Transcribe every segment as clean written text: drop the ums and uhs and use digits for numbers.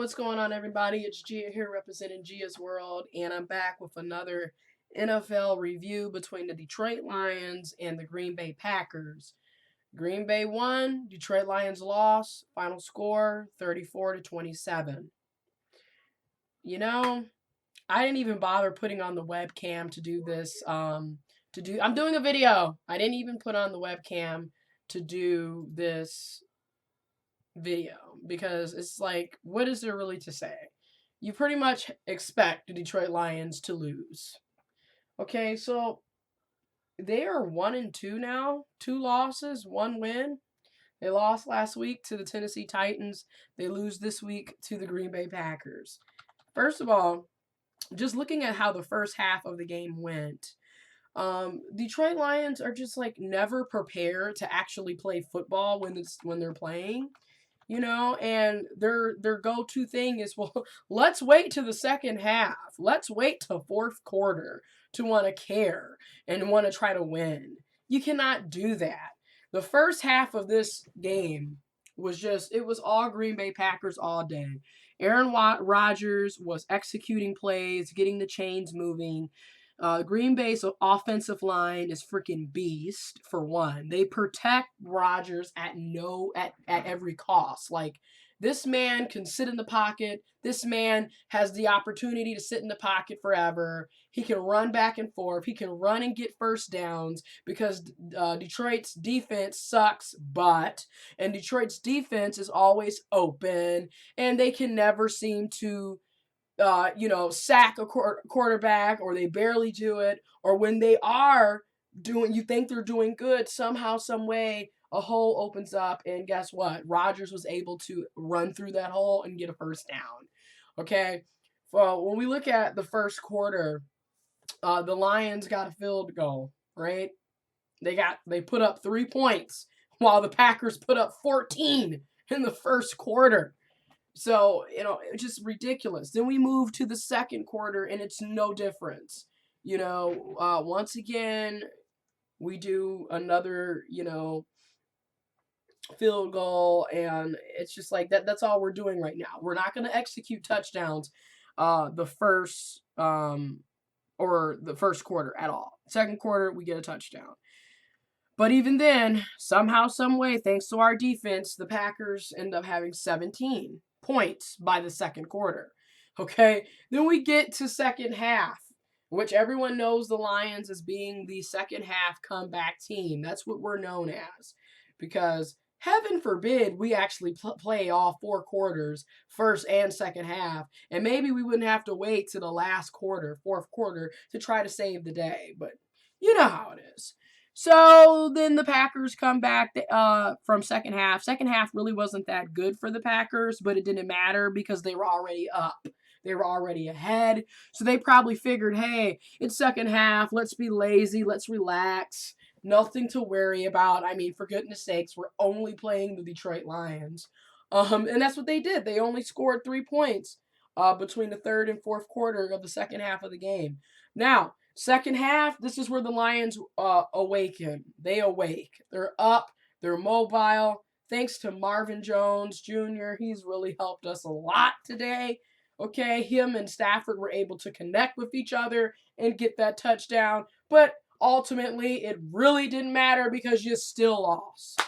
What's going on, everybody? It's Gia here representing Gia's World, and I'm back with another NFL review between the Detroit Lions and the Green Bay Packers. Green Bay won, Detroit Lions lost. Final score 34-27. You know, I didn't even bother putting on the webcam to do this. I'm doing a video. I didn't even put on the webcam to do this video because it's like, what is there really to say? You pretty much expect the Detroit Lions to lose. Okay, so they are 1-2 now, 2 losses, 1 win. They lost last week to the Tennessee Titans. They lose this week to the Green Bay Packers. First of all, just looking at how the first half of the game went, Detroit Lions are just like never prepared to actually play football when they're playing. And their go-to thing is, well, let's wait to the second half. Let's wait to fourth quarter to want to care and want to try to win. You cannot do that. The first half of this game it was all Green Bay Packers all day. Aaron Rodgers was executing plays, getting the chains moving. Green Bay's offensive line is freaking beast, for one. They protect Rodgers at every cost. Like, this man can sit in the pocket. This man has the opportunity to sit in the pocket forever. He can run back and forth. He can run and get first downs because Detroit's defense sucks and Detroit's defense is always open, and they can never seem to sack a quarterback, or they barely do it, or when they are you think they're doing good, somehow, some way, a hole opens up, and guess what? Rodgers was able to run through that hole and get a first down. Okay, well, when we look at the first quarter, the Lions got a field goal, right? They put up 3 points while the Packers put up 14 in the first quarter. So, it's just ridiculous. Then we move to the second quarter, and it's no difference. Once again, we do another, field goal, and it's just like that. That's all we're doing right now. We're not going to execute touchdowns the first quarter at all. Second quarter, we get a touchdown. But even then, somehow, some way, thanks to our defense, the Packers end up having 17 points by the second quarter. Okay? Then we get to second half, which everyone knows the Lions as being the second half comeback team. That's what we're known as. Because heaven forbid we actually play all 4 quarters, first and second half, and maybe we wouldn't have to wait to the last quarter, fourth quarter, to try to save the day. But you know how it is. So then the Packers come back from second half. Second half really wasn't that good for the Packers, but it didn't matter because they were already up. They were already ahead. So they probably figured, hey, it's second half. Let's be lazy. Let's relax. Nothing to worry about. I mean, for goodness sakes, we're only playing the Detroit Lions. And that's what they did. They only scored 3 points between the third and fourth quarter of the second half of the game. Now, second half, this is where the Lions awaken. They awake. They're up. They're mobile. Thanks to Marvin Jones Jr., he's really helped us a lot today. Okay, him and Stafford were able to connect with each other and get that touchdown. But ultimately, it really didn't matter because you still lost.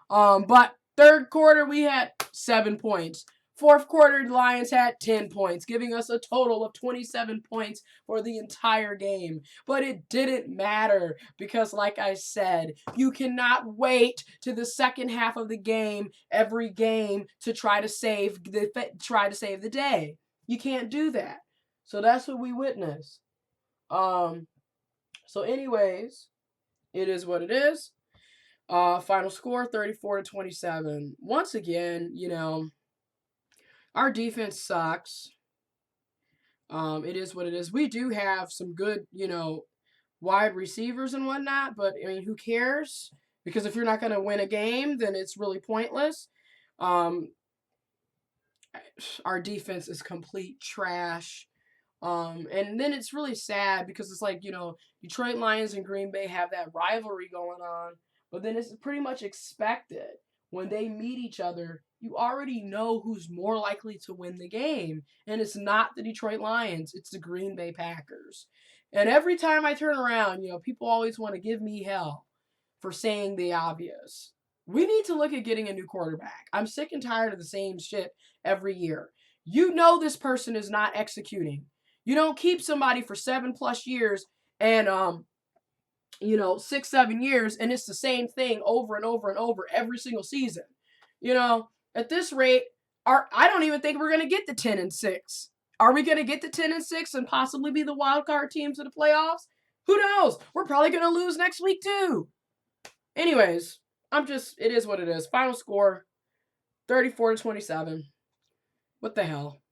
But third quarter, we had 7 points. Fourth quarter, the Lions had 10 points, giving us a total of 27 points for the entire game. But it didn't matter because, like I said, you cannot wait to the second half of the game, every game, to try to save the day. You can't do that. So that's what we witnessed. So anyways, it is what it is. Final score 34-27. Once again, our defense sucks. It is what it is. We do have some good, wide receivers and whatnot, but I mean, who cares? Because if you're not going to win a game, then it's really pointless. Our defense is complete trash. And then it's really sad because it's like, Detroit Lions and Green Bay have that rivalry going on, but then it's pretty much expected when they meet each other. you already know who's more likely to win the game. And it's not the Detroit Lions, it's the Green Bay Packers. And every time I turn around, people always want to give me hell for saying the obvious. We need to look at getting a new quarterback. I'm sick and tired of the same shit every year. You know this person is not executing. You don't keep somebody for 7+ years and 6-7 years, and it's the same thing over and over and over every single season. At this rate, I don't even think we're gonna get the 10-6. Are we gonna get the 10-6 and possibly be the wild card teams of the playoffs? Who knows? We're probably gonna lose next week too. Anyways, it is what it is. Final score, 34-27. What the hell?